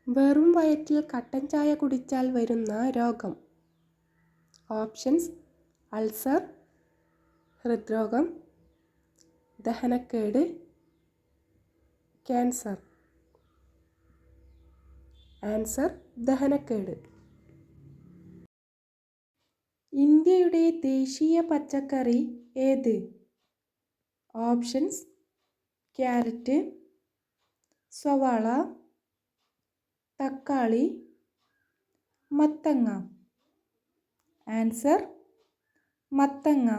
വെറും വയറ്റിൽ കട്ടൻ ചായ കുടിച്ചാൽ വരുന്ന രോഗം. ഓപ്ഷൻസ്: അൾസർ, ഹൃദ്രോഗം, ദഹനക്കേട്, ക്യാൻസർ. ആൻസർ: ദഹനക്കേട്. ഇന്ത്യയുടെ ദേശീയ പച്ചക്കറി ഏത്? ഓപ്ഷൻസ്: ക്യാരറ്റ്, സവാള, തക്കാളി, മത്തങ്ങ. ആൻസർ: മത്തങ്ങ.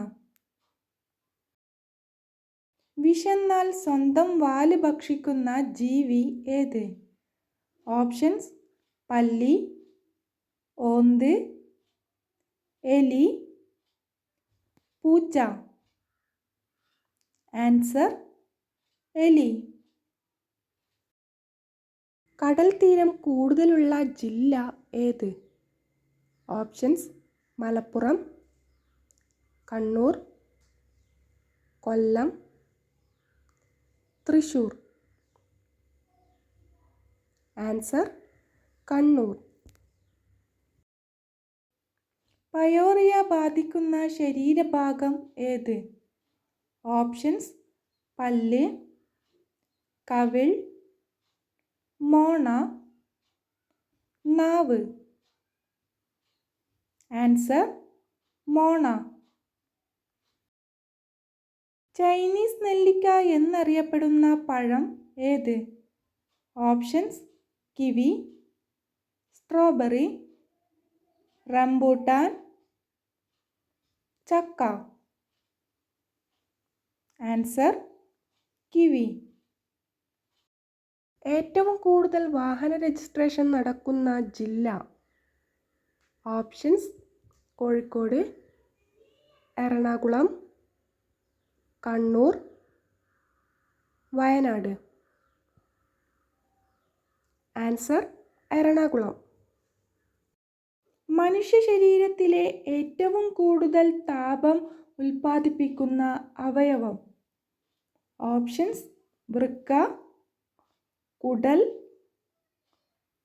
വിശന്നാൽ സ്വന്തം വാല് ഭക്ഷിക്കുന്ന ജീവി ഏത്? ഓപ്ഷൻസ്: പല്ലി, ഓന്ത്, എലി, പൂച്ച. ആൻസർ: എലി. കടൽ തീരം കൂടുതലുള്ള ജില്ല ഏത്? ഓപ്ഷൻസ്: മലപ്പുറം, കണ്ണൂർ, കൊല്ലം, തൃശ്ശൂർ. ആൻസർ: കണ്ണൂർ. പയോറിയ ബാധിക്കുന്ന ശരീരഭാഗം ഏത്? ഓപ്ഷൻസ്: പല്ല്, കവിൾ, മോണ, നാവ്. ആൻസർ: മോണ. ചൈനീസ് നെല്ലിക്ക എന്നറിയപ്പെടുന്ന പഴം ഏത്? ഓപ്ഷൻസ്: കിവി, സ്ട്രോബെറി, റംബൂട്ടാൻ, ചക്ക. Answer: kiwi. ഏറ്റവും കൂടുതൽ വാഹന രജിസ്ട്രേഷൻ നടക്കുന്ന ജില്ല? ഓപ്ഷൻസ്: കോഴിക്കോട്, എറണാകുളം, കണ്ണൂർ, വയനാട്. ആൻസർ: എറണാകുളം. മനുഷ്യ ശരീരത്തിലെ ഏറ്റവും കൂടുതൽ താപം ഉൽപ്പാദിപ്പിക്കുന്ന അവയവം? ഓപ്ഷൻസ്: വൃക്ക, കുടൽ,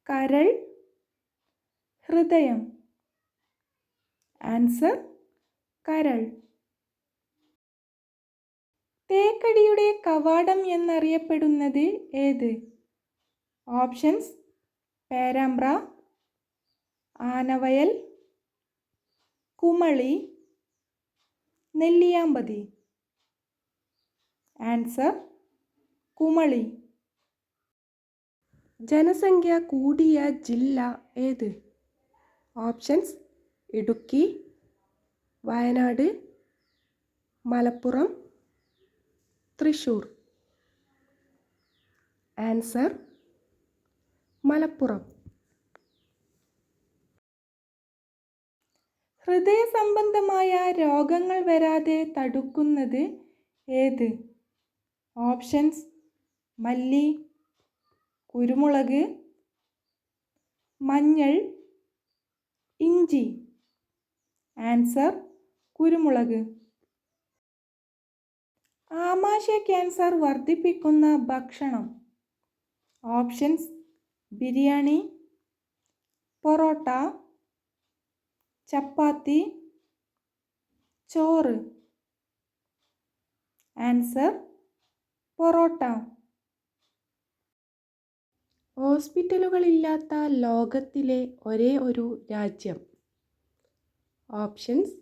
കരൾ, ഹൃദയം. ആൻസർ: കരൾ. തേക്കടിയുടെ കവാടം എന്നറിയപ്പെടുന്നത് ഏത്? ഓപ്ഷൻസ്: പേരാമ്പ്ര, ആനവയൽ, കുമളി, നെല്ലിയാമ്പതി. ആൻസർ: കുമളി. ജനസംഖ്യ കൂടിയ ജില്ല ഏത്? ഓപ്ഷൻസ്: ഇടുക്കി, വയനാട്, മലപ്പുറം, തൃശ്ശൂർ. ആൻസർ: മലപ്പുറം. ഹൃദയ സംബന്ധമായ രോഗങ്ങൾ വരാതെ തടുക്കുന്നത് ഏത്? ഓപ്ഷൻസ്: മല്ലി, കുരുമുളക്, മഞ്ഞൾ, ഇഞ്ചി. ആൻസർ: കുരുമുളക്. ആമാശയ ക്യാൻസർ വർദ്ധിപ്പിക്കുന്ന ഭക്ഷണം? ഓപ്ഷൻസ്: ബിരിയാണി, പൊറോട്ട, ചപ്പാത്തി, ചോറ്. ആൻസർ: പൊറോട്ട. ഹോസ്പിറ്റലുകളില്ലാത്ത ലോകത്തിലെ ഒരേ ഒരു രാജ്യം? Options: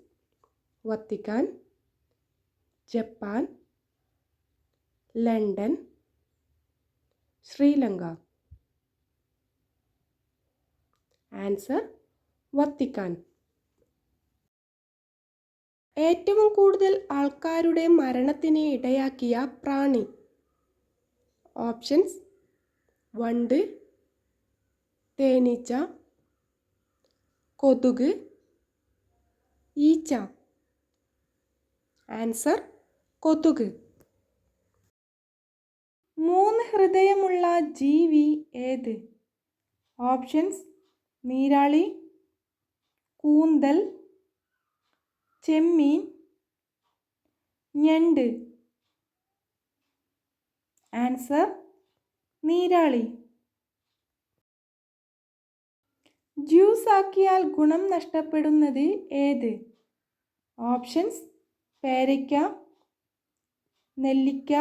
Vatican, Japan, London, Sri Lanka. Answer: Vatican. ഏറ്റവും കൂടുതൽ ആൾക്കാരുടെ മരണത്തിന് ഇടയാക്കിയ പ്രാണി? ഓപ്ഷൻസ്: വണ്ട്, തേനീച്ച, കൊതുക്, ഈച്ച. ആൻസർ: കൊതുക്. 3 ഹൃദയമുള്ള ജീവി ഏത്? ഓപ്ഷൻസ്: നീരാളി, കൂന്തൽ, ചെമ്മീൻ, ഞണ്ട്. ആൻസർ: നീരാളി. ജ്യൂസ് ആക്കിയാൽ ഗുണം നഷ്ടപ്പെടുന്നത് ഏത്? ഓപ്ഷൻസ്: പേരയ്ക്ക, നെല്ലിക്ക,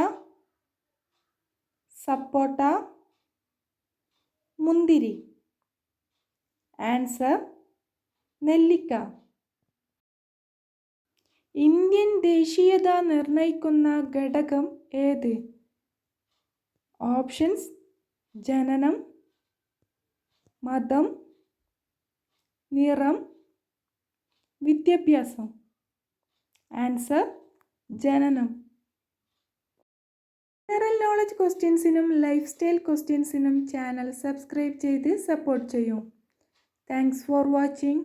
സപ്പോട്ട, മുന്തിരി. ആൻസർ: നെല്ലിക്ക. ഇന്ത്യൻ ദേശീയത നിർണ്ണയിക്കുന്ന ഘടകം ഏത്? ഓപ്ഷൻസ്: ജനനം, മതം, നിറം, വിദ്യാഭ്യാസം. ആൻസർ: ജനനം. ജനറൽ നോളജ് ക്വസ്റ്റ്യൻസിനും ലൈഫ് സ്റ്റൈൽ ക്വസ്റ്റ്യൻസിനും ചാനൽ സബ്സ്ക്രൈബ് ചെയ്ത് സപ്പോർട്ട് ചെയ്യൂ. Thanks for watching.